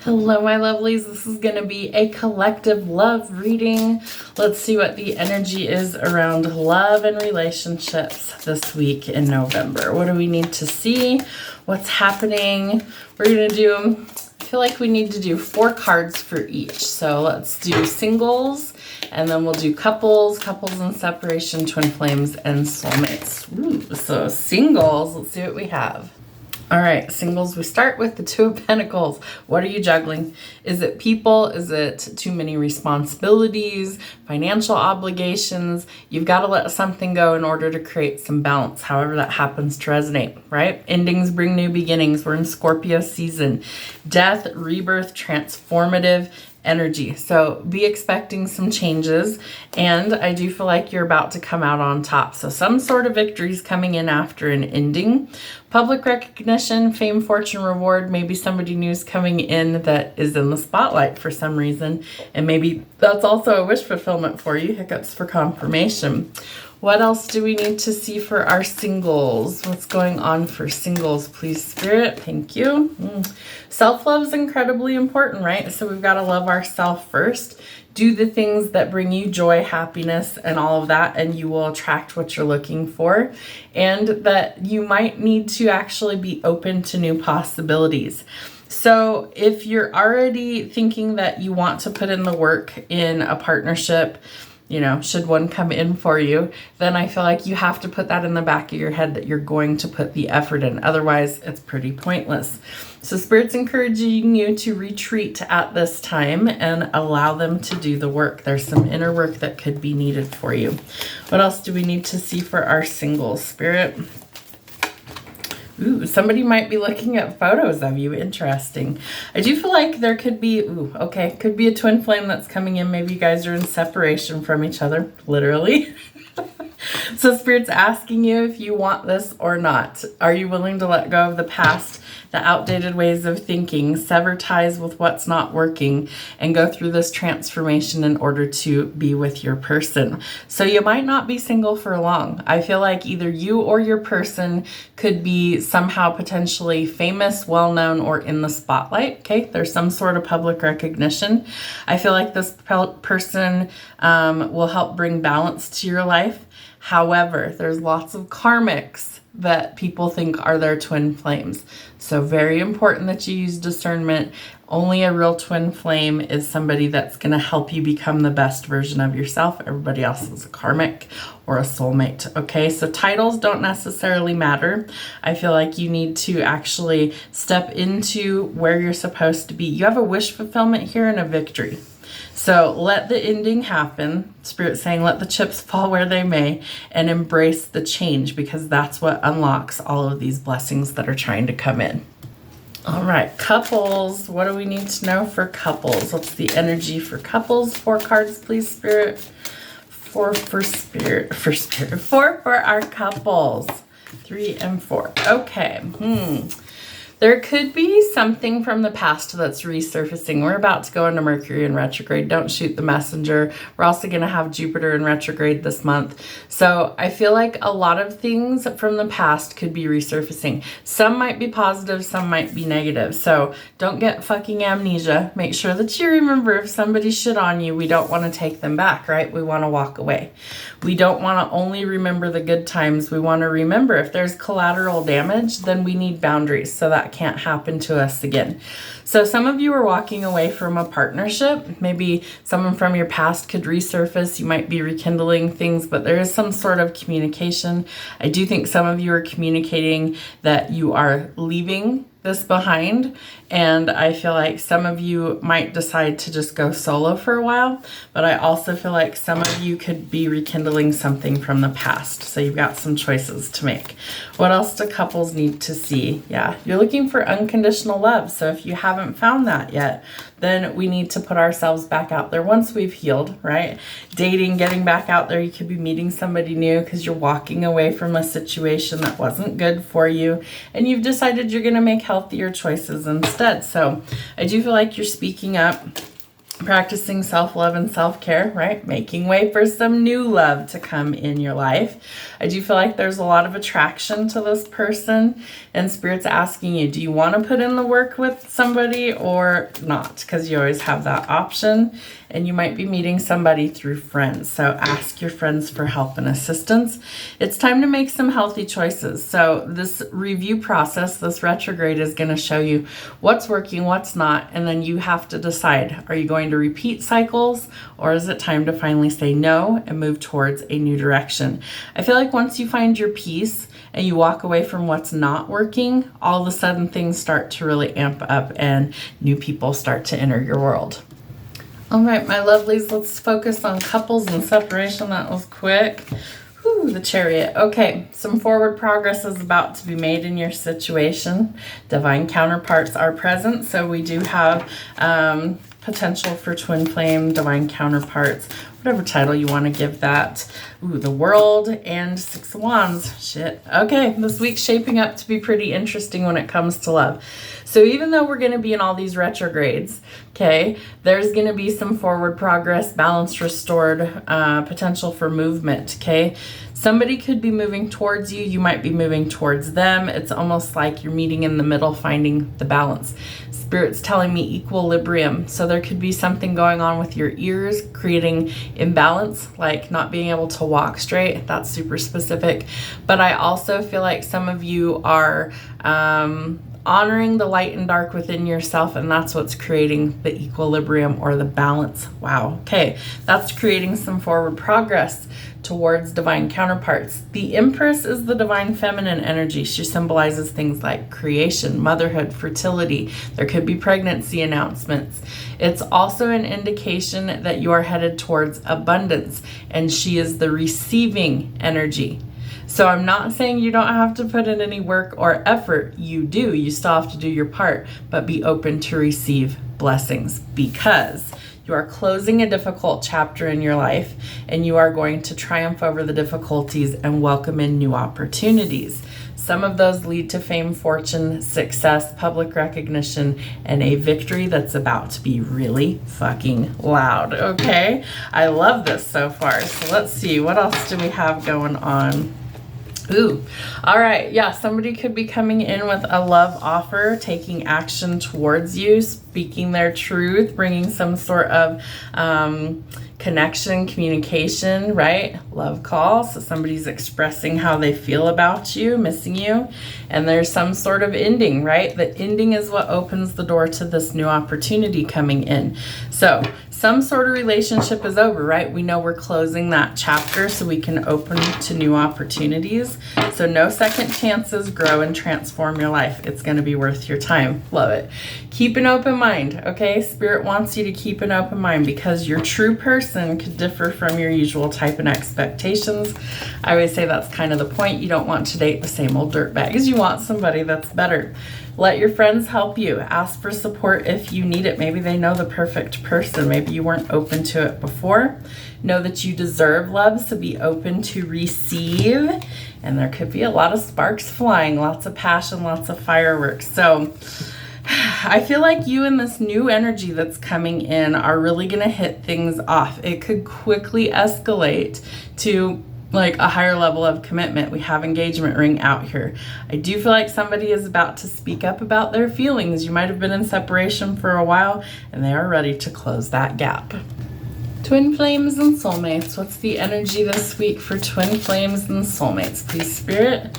Hello, my lovelies. This is going to be a collective love reading. Let's see what the energy is around love and relationships this week in November. What do we need to see? What's happening? We're going to do, I feel like we need to do 4 cards for each. So let's do singles, and then we'll do couples in separation, twin flames, and soulmates. Ooh, so singles, let's see what we have. All right, singles, we start with the 2 of Pentacles. What are you juggling? Is it people? Is it too many responsibilities, financial obligations? You've got to let something go in order to create some balance, however that happens to resonate, right? Endings bring new beginnings. We're in Scorpio season. Death, rebirth, transformative energy. So be expecting some changes, and I do feel like you're about to come out on top. So some sort of victory is coming in after an ending. Public recognition, fame, fortune, reward. Maybe somebody new is coming in that is in the spotlight for some reason, and maybe that's also a wish fulfillment for you. Hiccups for confirmation. What else do we need to see for our singles? What's going on for singles, please, Spirit? Thank you. Self-love is incredibly important, right? So we've got to love ourselves first. Do the things that bring you joy, happiness, and all of that, and you will attract what you're looking for. And that you might need to actually be open to new possibilities. So if you're already thinking that you want to put in the work in a partnership, you know, should one come in for you, then I feel like you have to put that in the back of your head that you're going to put the effort in. Otherwise, it's pretty pointless. So Spirit's encouraging you to retreat at this time and allow them to do the work. There's some inner work that could be needed for you. What else do we need to see for our singles, Spirit? Ooh, somebody might be looking at photos of you. Interesting. I do feel like there could be, could be a twin flame that's coming in. Maybe you guys are in separation from each other, literally. So Spirit's asking you if you want this or not. Are you willing to let go of the past, the outdated ways of thinking, sever ties with what's not working, and go through this transformation in order to be with your person? So you might not be single for long. I feel like either you or your person could be somehow potentially famous, well-known, or in the spotlight. Okay, there's some sort of public recognition. I feel like this person will help bring balance to your life. However, there's lots of karmics that people think are their twin flames. So very important that you use discernment. Only a real twin flame is somebody that's going to help you become the best version of yourself. Everybody else is a karmic or a soulmate. Okay, so titles don't necessarily matter. I feel like you need to actually step into where you're supposed to be. You have a wish fulfillment here and a victory. So let the ending happen. Spirit's saying let the chips fall where they may, and embrace the change, because that's what unlocks all of these blessings that are trying to come in. All right, couples. What do we need to know for couples? What's the energy for couples? 4 cards, please, Spirit. 4 for our couples. 3 and 4. Okay. There could be something from the past that's resurfacing. We're about to go into Mercury in retrograde. Don't shoot the messenger. We're also going to have Jupiter in retrograde this month. So I feel like a lot of things from the past could be resurfacing. Some might be positive, some might be negative. So don't get fucking amnesia. Make sure that you remember if somebody shit on you, we don't want to take them back, right? We want to walk away. We don't want to only remember the good times. We want to remember if there's collateral damage, then we need boundaries so that can't happen to us again. So some of you are walking away from a partnership. Maybe someone from your past could resurface. You might be rekindling things, but there is some sort of communication. I do think some of you are communicating that you are leaving this behind, and I feel like some of you might decide to just go solo for a while, but I also feel like some of you could be rekindling something from the past. So you've got some choices to make. What else do couples need to see? Yeah, you're looking for unconditional love. So if you haven't found that yet, then we need to put ourselves back out there once we've healed, right? Dating, getting back out there. You could be meeting somebody new because you're walking away from a situation that wasn't good for you, and you've decided you're going to make healthier choices instead. So I do feel like you're speaking up. practicing self-love and self-care, right? Making way for some new love to come in your life. I do feel like there's a lot of attraction to this person, and Spirit's asking you, do you want to put in the work with somebody or not? Because you always have that option, and you might be meeting somebody through friends. So ask your friends for help and assistance. It's time to make some healthy choices. So this review process, this retrograde, is going to show you what's working, what's not, and then you have to decide, are you going to repeat cycles, or is it time to finally say no and move towards a new direction? I feel like once you find your peace and you walk away from what's not working, all of a sudden things start to really amp up and new people start to enter your world. All right, my lovelies, let's focus on couples and separation. That was quick. Whew, the Chariot. Okay, some forward progress is about to be made in your situation. Divine counterparts are present, so we do have potential for twin flame, divine counterparts, whatever title you want to give that. Ooh, the World and Six of Wands. Shit. Okay, this week's shaping up to be pretty interesting when it comes to love. So even though we're going to be in all these retrogrades, okay, there's going to be some forward progress, balance restored, potential for movement, okay? Somebody could be moving towards you. You might be moving towards them. It's almost like you're meeting in the middle, finding the balance. Spirit's telling me equilibrium. So there could be something going on with your ears, creating imbalance, like not being able to walk straight. That's super specific. But I also feel like some of you are honoring the light and dark within yourself, and that's what's creating the equilibrium or the balance. Wow. Okay. That's creating some forward progress towards divine counterparts. The Empress is the divine feminine energy. She symbolizes things like creation, motherhood, fertility. There could be pregnancy announcements. It's also an indication that you are headed towards abundance, and she is the receiving energy. So I'm not saying you don't have to put in any work or effort. You do. You still have to do your part, but be open to receive blessings, because you are closing a difficult chapter in your life, and you are going to triumph over the difficulties and welcome in new opportunities. Some of those lead to fame, fortune, success, public recognition, and a victory that's about to be really fucking loud. Okay? I love this so far. So let's see. What else do we have going on? Ooh, all right. Yeah, somebody could be coming in with a love offer, taking action towards you, speaking their truth, bringing some sort of connection, communication, right? Love call. So somebody's expressing how they feel about you, missing you, and there's some sort of ending, right? The ending is what opens the door to this new opportunity coming in. So some sort of relationship is over, right? We know we're closing that chapter so we can open to new opportunities. So no second chances. Grow and transform your life. It's going to be worth your time. Love it. Keep an open mind, okay? Spirit wants you to keep an open mind, because your true person could differ from your usual type and expectations. I always say that's kind of the point. You don't want to date the same old dirtbags. You want somebody that's better. Let your friends help you. Ask for support if you need it. Maybe they know the perfect person. Maybe you weren't open to it before. Know that you deserve love, so be open to receive. And there could be a lot of sparks flying, lots of passion, lots of fireworks. So I feel like you and this new energy that's coming in are really going to hit things off. It could quickly escalate to like a higher level of commitment. We have engagement ring out here. I do feel like somebody is about to speak up about their feelings. You might have been in separation for a while, and they are ready to close that gap. Twin flames and soulmates. What's the energy this week for twin flames and soulmates, please, Spirit?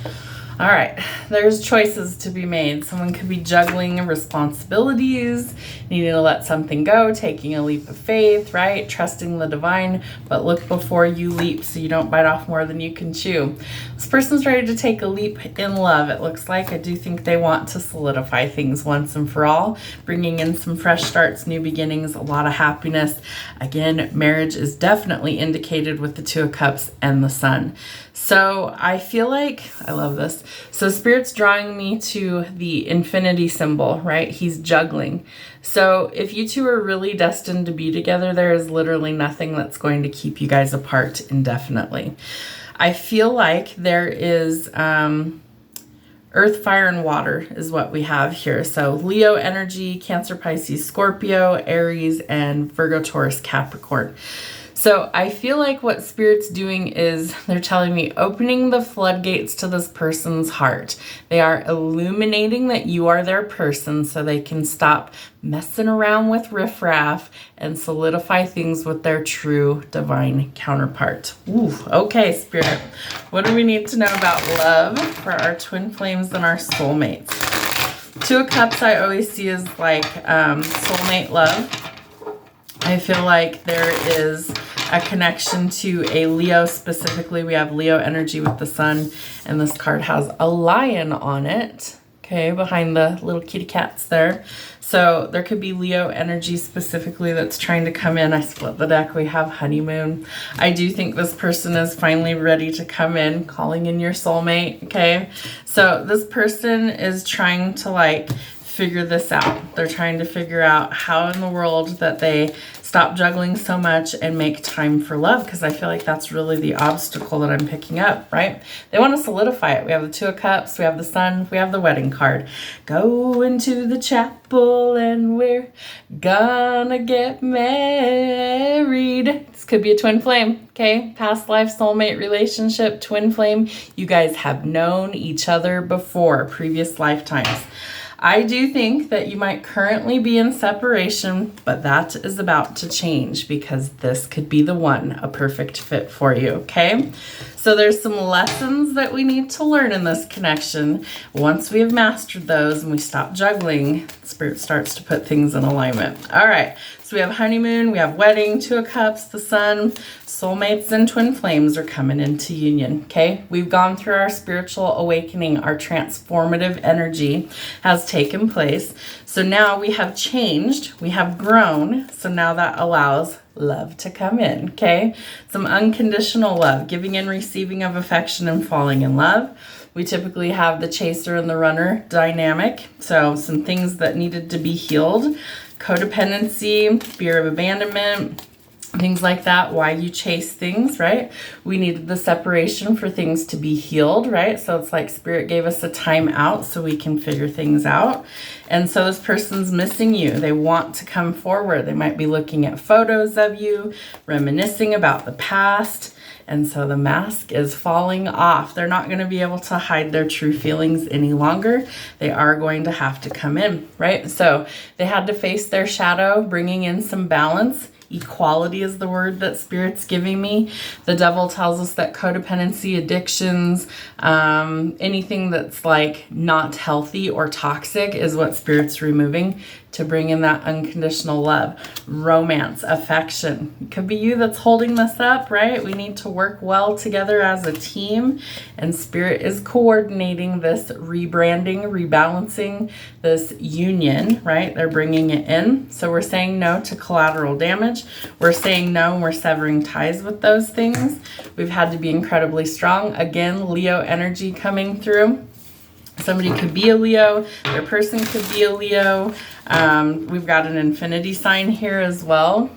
All right, there's choices to be made. Someone could be juggling responsibilities, needing to let something go, taking a leap of faith, right? Trusting the divine, but look before you leap so you don't bite off more than you can chew. This person's ready to take a leap in love, it looks like. I do think they want to solidify things once and for all, bringing in some fresh starts, new beginnings, a lot of happiness. Again, marriage is definitely indicated with the Two of Cups and the Sun. So I feel like, I love this. So Spirit's drawing me to the infinity symbol, right? He's juggling. So if you two are really destined to be together, there is literally nothing that's going to keep you guys apart indefinitely. I feel like there is Earth, fire, and water is what we have here. So Leo energy, Cancer, Pisces, Scorpio, Aries, and Virgo, Taurus, Capricorn. So I feel like what Spirit's doing is they're telling me opening the floodgates to this person's heart. They are illuminating that you are their person so they can stop messing around with riffraff and solidify things with their true divine counterpart. Ooh, okay, Spirit. What do we need to know about love for our twin flames and our soulmates? Two of Cups I always see as like soulmate love. I feel like there is a connection to a Leo specifically. We have Leo energy with the sun, and this card has a lion on it, okay, behind the little kitty cats there. So there could be Leo energy specifically that's trying to come in. I split the deck. We have honeymoon. I do think this person is finally ready to come in, calling in your soulmate, okay? So this person is trying to like figure this out. They're trying to figure out how in the world that they stop juggling so much and make time for love, because I feel like that's really the obstacle that I'm picking up, right? They want to solidify it. We have the Two of Cups, we have the Sun, we have the wedding card. Go into the chapel and we're gonna get married. This could be a twin flame, okay? Past life, soulmate relationship, twin flame. You guys have known each other before, previous lifetimes. I do think that you might currently be in separation, but that is about to change because this could be the one, a perfect fit for you, okay? So there's some lessons that we need to learn in this connection. Once we have mastered those and we stop juggling, Spirit starts to put things in alignment. All right, so we have honeymoon, we have wedding, Two of Cups, the Sun, soulmates and twin flames are coming into union, okay? We've gone through our spiritual awakening. Our transformative energy has taken place. So now we have changed, we have grown. So now that allows love to come in, okay? Some unconditional love, giving and receiving of affection and falling in love. We typically have the chaser and the runner dynamic. So some things that needed to be healed. Codependency, fear of abandonment, things like that, why you chase things, right? We needed the separation for things to be healed, right? So it's like Spirit gave us a time out so we can figure things out. And so this person's missing you. They want to come forward. They might be looking at photos of you, reminiscing about the past. And so the mask is falling off. They're not going to be able to hide their true feelings any longer. They are going to have to come in, right? So they had to face their shadow, bringing in some balance. Equality is the word that Spirit's giving me. The devil tells us that codependency, addictions, anything that's like not healthy or toxic is what Spirit's removing to bring in that unconditional love, romance, affection. It could be you that's holding this up, right? We need to work well together as a team, and Spirit is coordinating this rebranding, rebalancing, this union, right? They're bringing it in. So we're saying no to collateral damage. We're saying no and we're severing ties with those things. We've had to be incredibly strong. Again, Leo energy coming through. Somebody could be a Leo. Their person could be a Leo. We've got an infinity sign here as well.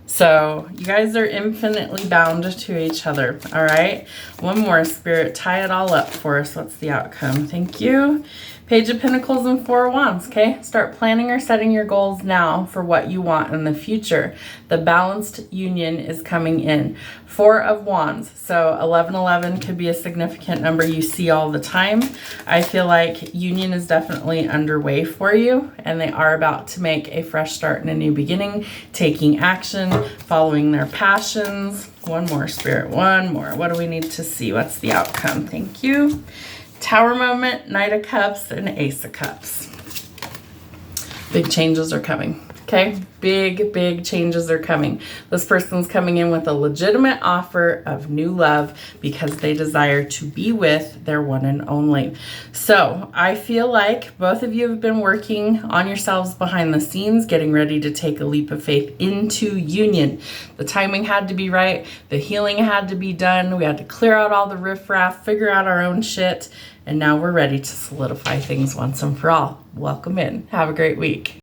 So you guys are infinitely bound to each other. All right. One more, Spirit. Tie it all up for us. What's the outcome? Thank you. Page of Pentacles and Four of Wands, okay? Start planning or setting your goals now for what you want in the future. The balanced union is coming in. Four of Wands, so 1111 could be a significant number you see all the time. I feel like union is definitely underway for you, and they are about to make a fresh start and a new beginning, taking action, following their passions. One more, Spirit, one more. What do we need to see? What's the outcome? Thank you. Tower moment, Knight of Cups, and Ace of Cups. Big changes are coming, okay? Big changes are coming. This person's coming in with a legitimate offer of new love because they desire to be with their one and only. So I feel like both of you have been working on yourselves behind the scenes, getting ready to take a leap of faith into union. The timing had to be right. The healing had to be done. We had to clear out all the riffraff, figure out our own shit. And now we're ready to solidify things once and for all. Welcome in. Have a great week.